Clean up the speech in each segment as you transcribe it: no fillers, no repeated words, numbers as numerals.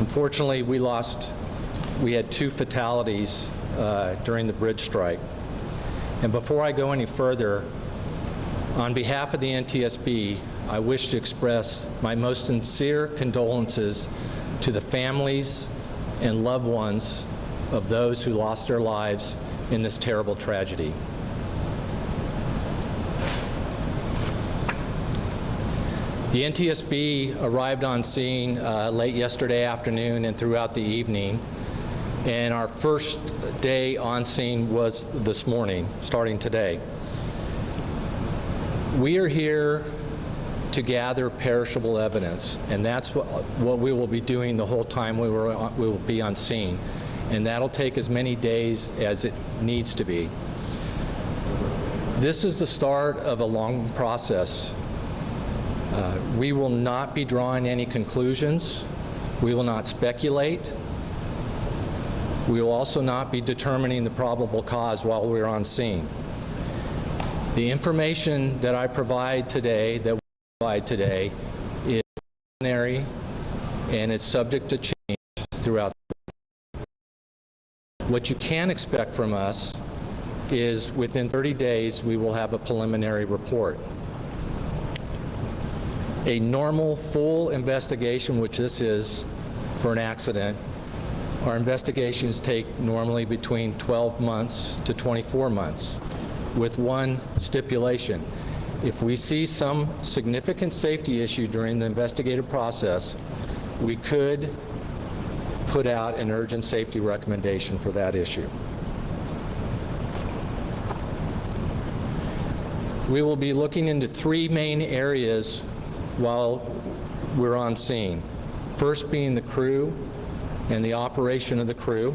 Unfortunately, we had 2 fatalities during the bridge strike. And before I go any further, on behalf of the NTSB, I wish to express my most sincere condolences to the families and loved ones of those who lost their lives in this terrible tragedy. The NTSB arrived on scene late yesterday afternoon and throughout the evening, and our first day on scene was this morning, starting today. We are here to gather perishable evidence, and that's what we will be doing the whole time we will be on scene, and that'll take as many days as it needs to be. This is the start of a long process. We will not be drawing any conclusions. We will not speculate. We will also not be determining the probable cause while we're on scene. The information that I provide today, is preliminary and is subject to change throughout. What you can expect from us is within 30 days we will have a preliminary report. A normal full investigation, which this is for an accident, our investigations take normally between 12 months to 24 months, with one stipulation. If we see some significant safety issue during the investigative process, we could put out an urgent safety recommendation for that issue. We will be looking into 3 main areas while we're on scene. First being the crew and the operation of the crew,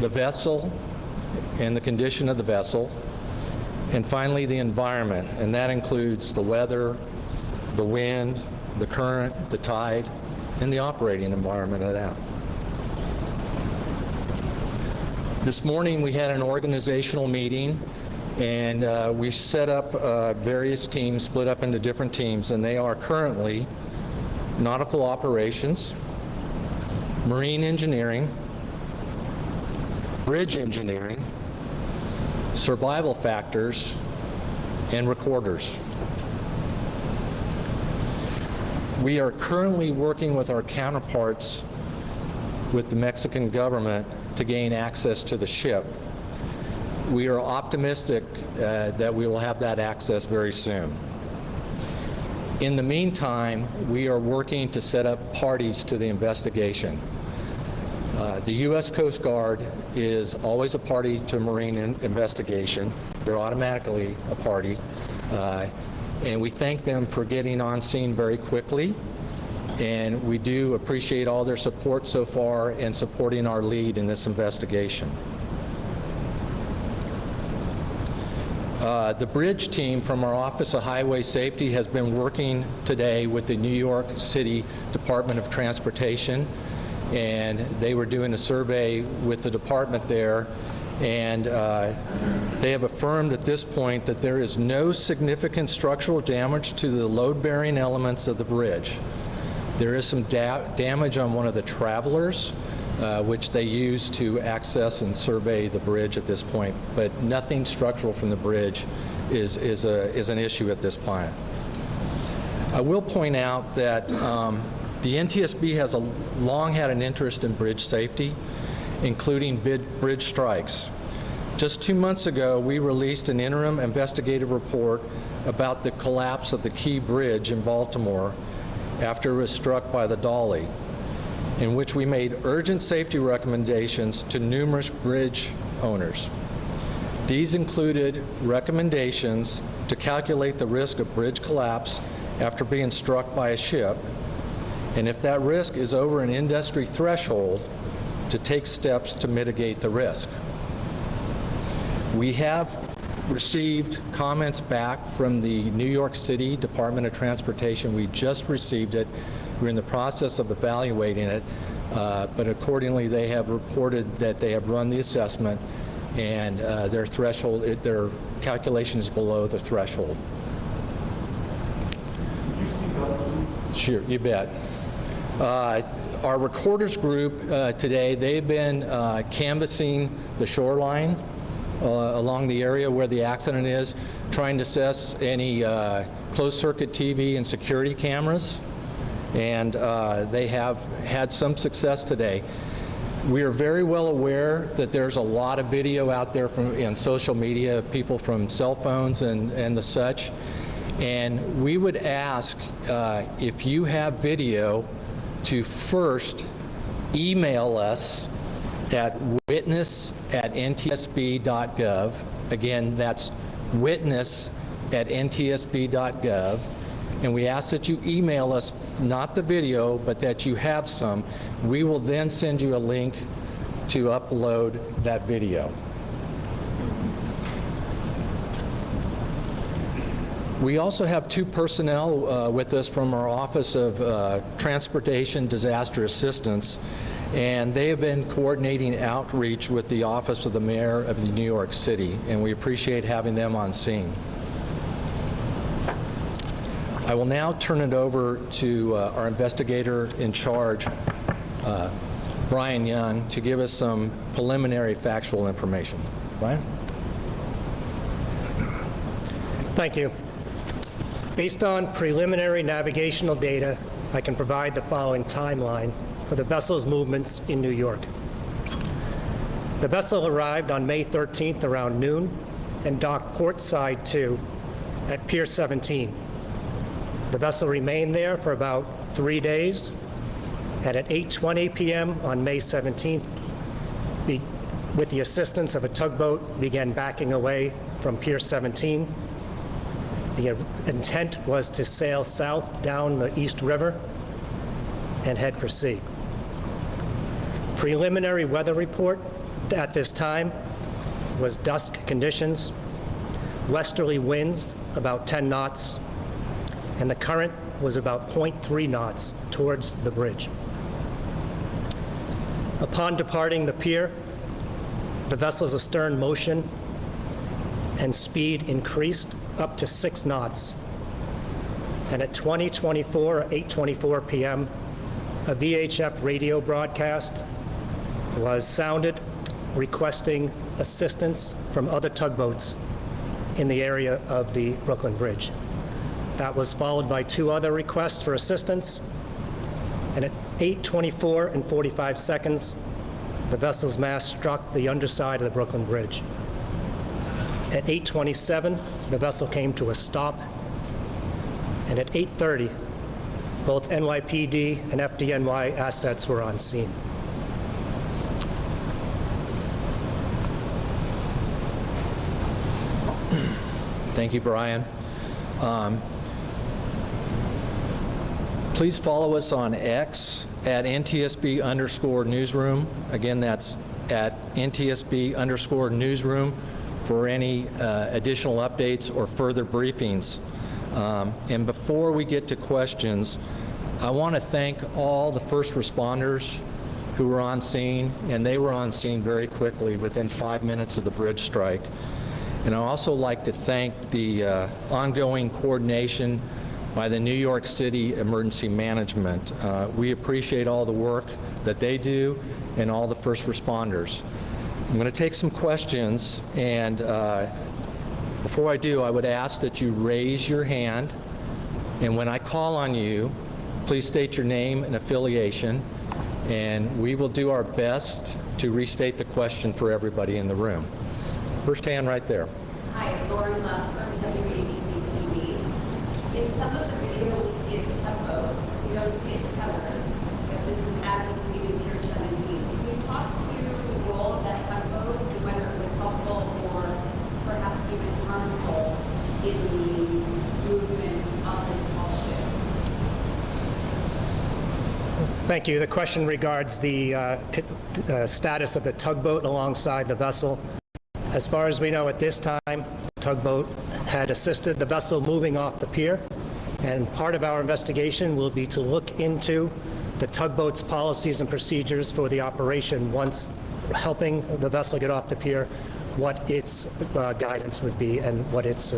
the vessel and the condition of the vessel, and finally the environment, and that includes the weather, the wind, the current, the tide, and the operating environment of that. This morning we had an organizational meeting, and we set up various teams, split up into different teams, and they are currently nautical operations, marine engineering, bridge engineering, survival factors, and recorders. We are currently working with our counterparts with the Mexican government to gain access to the ship. We are optimistic that we will have that access very soon. In the meantime, we are working to set up parties to the investigation. The U.S. Coast Guard is always a party to a marine investigation. They're automatically a party. And we thank them for getting on scene very quickly. And we do appreciate all their support so far and supporting our lead in this investigation. The bridge team from our Office of Highway Safety has been working today with the New York City Department of Transportation, and they were doing a survey with the department there, and they have affirmed at this point that there is no significant structural damage to the load-bearing elements of the bridge. There is some damage on one of the travelers, which they use to access and survey the bridge at this point, but nothing structural from the bridge is an issue at this point. I will point out that the NTSB has long had an interest in bridge safety, including bridge strikes. Just 2 months ago, we released an interim investigative report about the collapse of the Key Bridge in Baltimore after it was struck by the Dolly, in which we made urgent safety recommendations to numerous bridge owners. These included recommendations to calculate the risk of bridge collapse after being struck by a ship, and if that risk is over an industry threshold, to take steps to mitigate the risk. We have received comments back from the New York City Department of Transportation. We just received it. We're in the process of evaluating it, but accordingly they have reported that they have run the assessment and their threshold, their calculation is below the threshold. Sure, you bet. Our recorders group today, they've been canvassing the shoreline along the area where the accident is, trying to assess any closed-circuit TV and security cameras, and they have had some success today. We are very well aware that there's a lot of video out there in social media, people from cell phones and the such, and we would ask if you have video to first email us at witness@ntsb.gov. Again, that's witness@ntsb.gov. And we ask that you email us not the video, but that you have some. We will then send you a link to upload that video. We also have two personnel with us from our Office of Transportation Disaster Assistance, and they have been coordinating outreach with the Office of the Mayor of New York City, and we appreciate having them on scene. I will now turn it over to our investigator in charge, Brian Young, to give us some preliminary factual information. Brian? Thank you. Based on preliminary navigational data, I can provide the following timeline for the vessel's movements in New York. The vessel arrived on May 13th around noon and docked port side 2 at Pier 17. The vessel remained there for about 3 days, and at 8:20 p.m. on May 17th, with the assistance of a tugboat, began backing away from Pier 17. The intent was to sail south down the East River and head for sea. Preliminary weather report at this time was dusk conditions, westerly winds about 10 knots, and the current was about 0.3 knots towards the bridge. Upon departing the pier, the vessel's astern motion and speed increased up to 6 knots. And at 8:24 p.m., a VHF radio broadcast was sounded requesting assistance from other tugboats in the area of the Brooklyn Bridge. That was followed by 2 other requests for assistance, and at 8:24 and 45 seconds, the vessel's mast struck the underside of the Brooklyn Bridge. At 8:27, the vessel came to a stop, and at 8:30, both NYPD and FDNY assets were on scene. Thank you, Brian. Please follow us on X at NTSB_newsroom. Again, that's at NTSB_newsroom for any additional updates or further briefings. And before we get to questions, I want to thank all the first responders who were on scene, and they were on scene very quickly within 5 minutes of the bridge strike. And I'd also like to thank the ongoing coordination by the New York City Emergency Management. We appreciate all the work that they do and all the first responders. I'm going to take some questions, and before I do, I would ask that you raise your hand, and when I call on you, please state your name and affiliation, and we will do our best to restate the question for everybody in the room. First hand right there. Hi, Lauren Lusk from WABC TV. In some of the video, we see a tugboat. We don't see a tether, but this is as it's leaving Pier 17. Can you talk to the role of that tugboat and whether it was helpful or perhaps even harmful in the movements of this small ship? Thank you. The question regards the status of the tugboat alongside the vessel. As far as we know at this time, the tugboat had assisted the vessel moving off the pier, and part of our investigation will be to look into the tugboat's policies and procedures for the operation once helping the vessel get off the pier, what its guidance would be and what its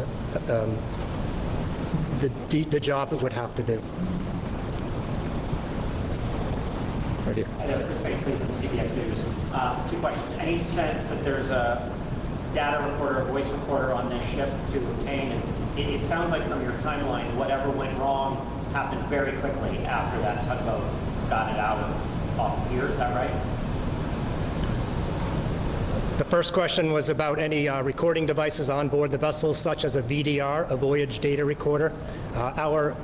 the job it would have to do. Right here. Hi there, Chris Baker from CBS News. Two questions. Any sense that there's a data recorder, a voice recorder on this ship to obtain? And it sounds like from your timeline, whatever went wrong happened very quickly after that tugboat got it out off the pier. Is that right? The first question was about any recording devices on board the vessel, such as a VDR, a voyage data recorder. Our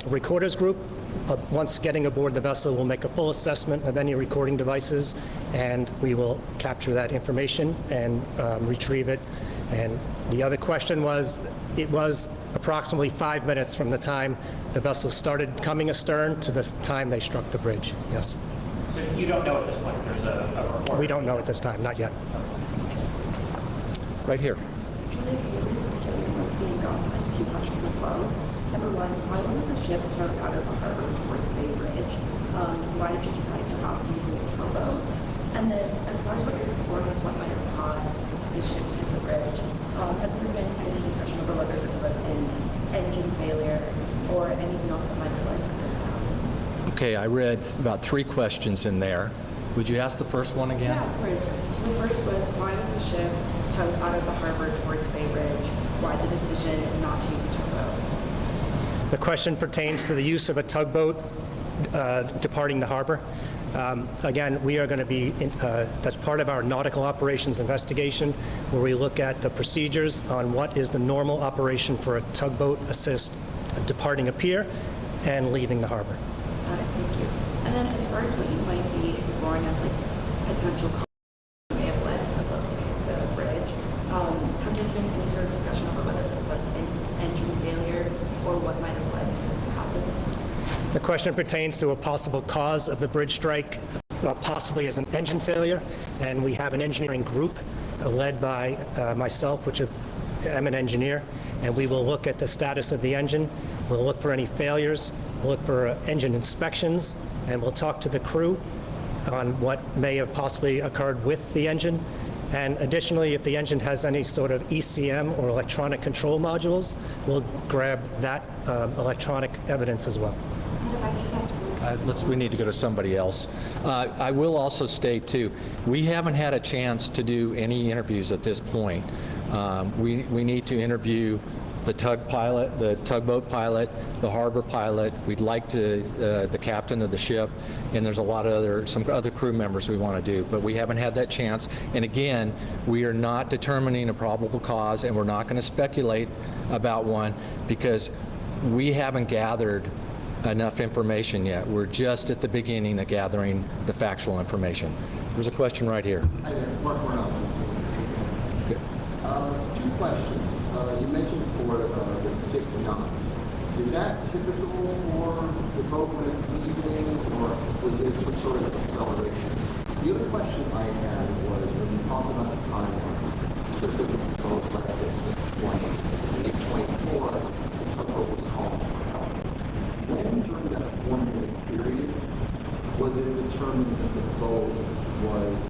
recorders group, once getting aboard the vessel, will make a full assessment of any recording devices, and we will capture that information and retrieve it. And the other question was, it was approximately 5 minutes from the time the vessel started coming astern to the time they struck the bridge. Yes. So you don't know at this point if there's a recorder? We don't know at this time, not yet. Right here. Two questions as well. Number one, why wasn't the ship towed out of the harbor towards Bay Bridge? Why did you decide to opt using a towboat? And then, as far as what you're exploring is what might have caused the ship to hit the bridge, has there been any discussion over whether this was an engine failure or anything else that might have led to this happen? Okay, I read about 3 questions in there. Would you ask the first one again? Yeah, of course. So the first was, why was the ship towed out of the harbor towards Bay Bridge? Why the decision not to use a towboat? The question pertains to the use of a tugboat departing the harbor. Again, we are going to be, that's part of our nautical operations investigation, where we look at the procedures on what is the normal operation for a tugboat assist departing a pier and leaving the harbor. Got it, thank you. And then as far as what you might be exploring as like potential causes that may have led to the boat to hit the bridge, have there been any sort of discussion over whether this was an engine failure or what might have led to this to happen? The question pertains to a possible cause of the bridge strike, possibly as an engine failure, and we have an engineering group led by myself, which I'm an engineer, and we will look at the status of the engine. We'll look for any failures, we'll look for engine inspections, and we'll talk to the crew on what may have possibly occurred with the engine. And additionally, if the engine has any sort of ECM or electronic control modules, we'll grab that electronic evidence as well. We need to go to somebody else. I will also state, too, we haven't had a chance to do any interviews at this point. We need to interview the tugboat pilot, the harbor pilot. We'd like to, the captain of the ship, and there's a lot of some other crew members we want to do, but we haven't had that chance. And again, we are not determining a probable cause, and we're not going to speculate about one because we haven't gathered enough information yet. We're just at the beginning of gathering the factual information. There's a question right here. Hi there, Mark Morales. Good. 2 questions. You mentioned for the 6 knots. Is that typical for the boat when it's leaving, or was there some sort of acceleration? The other question I had was when you talked about the timeline, specifically the boat left at 8:20 and 8:24, the boat was calm. When during that 1-minute period was it determined that the boat was,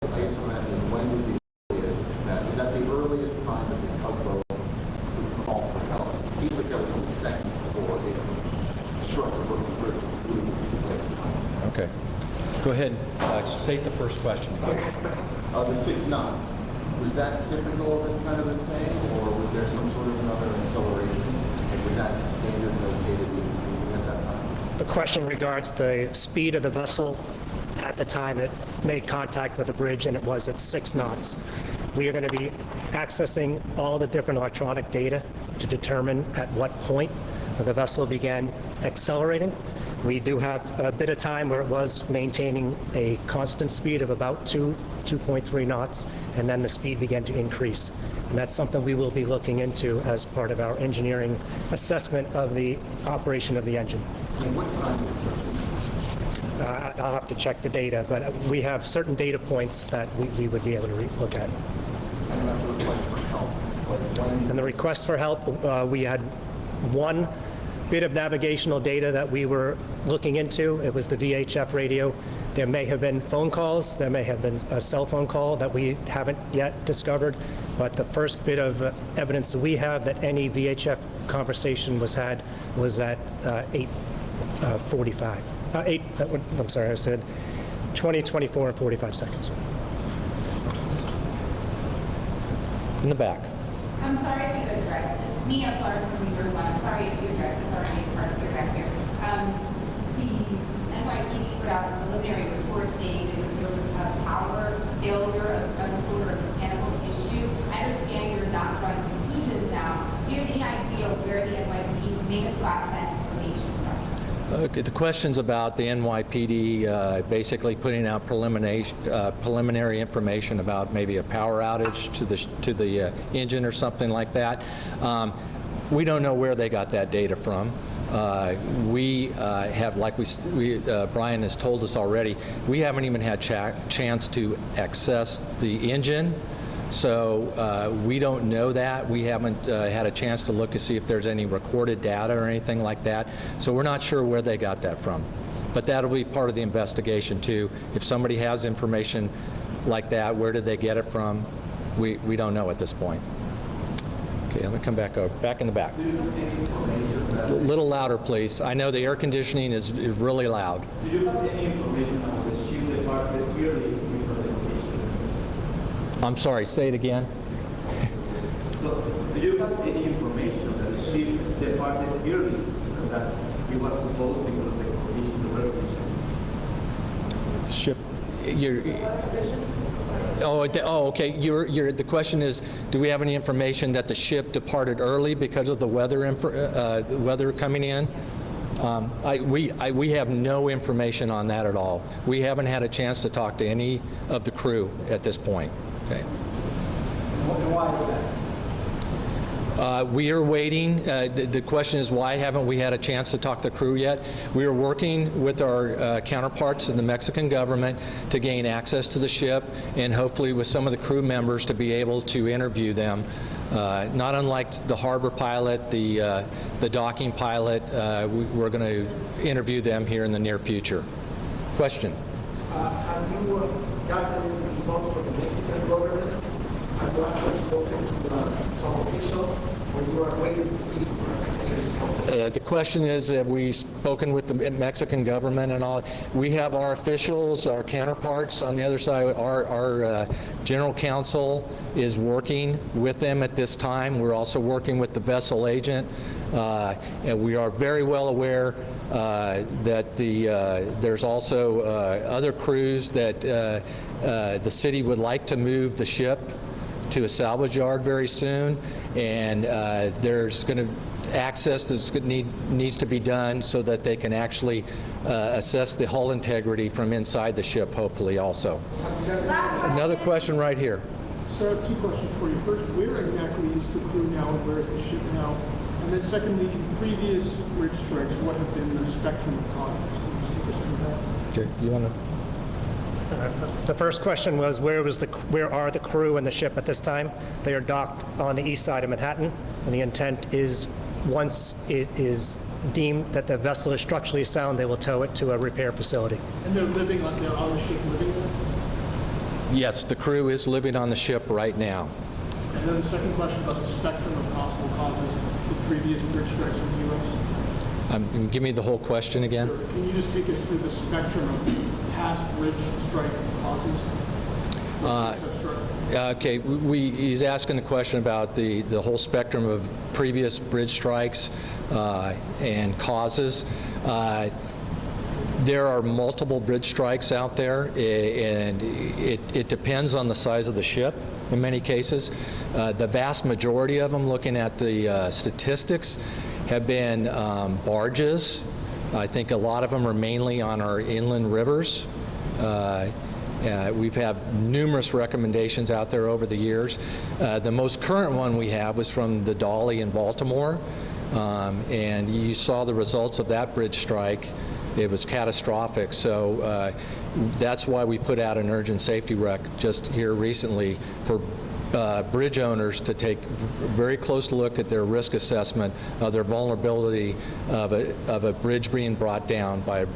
I guess I'm asking, when was the earliest that, is that the earliest time that the tugboat would call for help? It seems like that was only seconds before it struck the bridge. Okay. Go ahead. State the first question. The 6 knots. Was that typical of this kind of a thing, or was there some sort of another acceleration? Was that standard notated at that time? The question regards the speed of the vessel at the time it made contact with the bridge, and it was at 6 knots. We are going to be accessing all the different electronic data to determine at what point the vessel began accelerating. We do have a bit of time where it was maintaining a constant speed of about 2.3 knots, and then the speed began to increase. And that's something we will be looking into as part of our engineering assessment of the operation of the engine. And what time was it? I'll have to check the data, but we have certain data points that we would be able to look at. And about the request for help. And the request for help, we had one bit of navigational data that we were looking into. It was the VHF radio. There may have been phone calls. There may have been a cell phone call that we haven't yet discovered. But the first bit of evidence that we have that any VHF conversation was had was at 8:45. I'm sorry, I said 2024 and 45 seconds. In the back. I'm sorry if you addressed this. Mina Clark from New York One. I'm sorry if you addressed this already. It's hard to hear back here. The NYPD put out a preliminary report saying that there was a power failure of some sort of mechanical issue. I understand you're not drawing conclusions now. Do you have any idea where the NYPD may have gotten that information from? Okay, the question's about the NYPD basically putting out preliminary information about maybe a power outage to the engine or something like that. We don't know where they got that data from. We have, like Brian has told us already, we haven't even had chance to access the engine. So we don't know that. We haven't had a chance to look to see if there's any recorded data or anything like that. So we're not sure where they got that from. But that'll be part of the investigation too. If somebody has information like that, where did they get it from? We don't know at this point. Okay, let me come back over. Back in the back. A little louder, please. I know the air conditioning is really loud. Do you have any information on the ship department yearly before the conditions? I'm sorry, say it again. So, do you have any information that the ship departed yearly that it was supposed because the condition, the weather conditions? Ship. Okay. The question is, do we have any information that the ship departed early because of the weather coming in? We have no information on that at all. We haven't had a chance to talk to any of the crew at this point. Okay. Why is that? We are waiting. The question is, why haven't we had a chance to talk to the crew yet? We are working with our counterparts in the Mexican government to gain access to the ship, and hopefully with some of the crew members to be able to interview them. Not unlike the harbor pilot, the docking pilot, we're going to interview them here in the near future. Question? Have you gotten any response from the Mexican government? Have you actually spoken to some officials, or you are waiting to see any response? The question is, have we spoken with the Mexican government and all? We have our officials, our counterparts on the other side. Our general counsel is working with them at this time. We're also working with the vessel agent. And we are very well aware that there's also other crews that the city would like to move the ship to a salvage yard very soon, and there's going to access that needs to be done so that they can actually assess the hull integrity from inside the ship, hopefully also. Another question right here. So I have two questions for you. First, where exactly is the crew now and where is the ship now? And then secondly, previous bridge strikes, what have been the spectrum of causes? Can you just take us through that? Okay, you want to? The first question was, where are the crew and the ship at this time? They are docked on the east side of Manhattan, and the intent is, once it is deemed that the vessel is structurally sound, they will tow it to a repair facility. And they're on the ship living there? Yes, the crew is living on the ship right now. And then the second question about the spectrum of possible causes, the previous bridge strikes in the U.S.? Give me the whole question again. Sure. Can you just take us through the spectrum of past bridge strike causes? Okay, he's asking a question about the whole spectrum of previous bridge strikes and causes. There are multiple bridge strikes out there, and it depends on the size of the ship in many cases. The vast majority of them, looking at the statistics, have been barges. I think a lot of them are mainly on our inland rivers. We've had numerous recommendations out there over the years. The most current one we have was from the Dolly in Baltimore, and you saw the results of that bridge strike. It was catastrophic, so that's why we put out an urgent safety rec just here recently for bridge owners to take a very close look at their risk assessment of their vulnerability of a bridge being brought down by a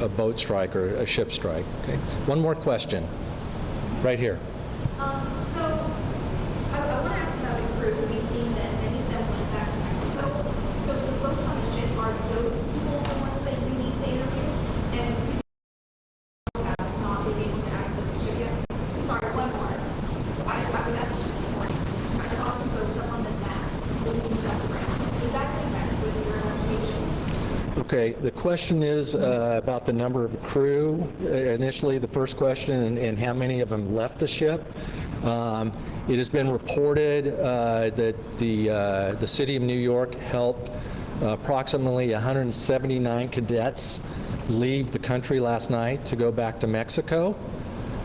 boat strike or a ship strike. Okay. One more question, right here. So I want to ask about the crew. We've seen that many of them went back to Mexico. So the folks on the ship, are those people the ones that you need to interview? Okay, the question is about the number of crew, initially the first question, and how many of them left the ship. It has been reported that the City of New York helped approximately 179 cadets leave the country last night to go back to Mexico.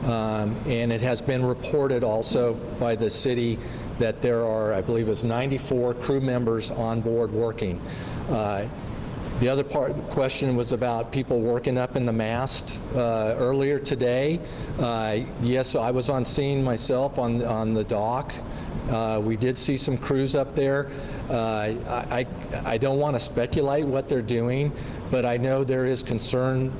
And it has been reported also by the city that there are, I believe it's 94 crew members on board working. The other part of the question was about people working up in the mast. Earlier today, yes, I was on scene myself on the dock. We did see some crews up there. I don't want to speculate what they're doing, but I know there is concern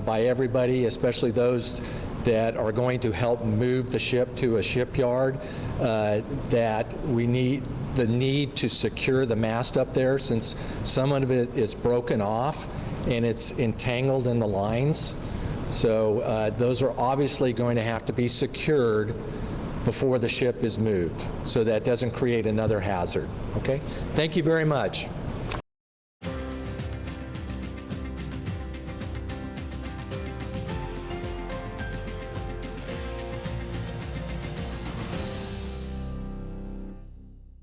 by everybody, especially those that are going to help move the ship to a shipyard, that we need to secure the mast up there, since some of it is broken off and it's entangled in the lines. So those are obviously going to have to be secured before the ship is moved, so that doesn't create another hazard. Okay? Thank you very much.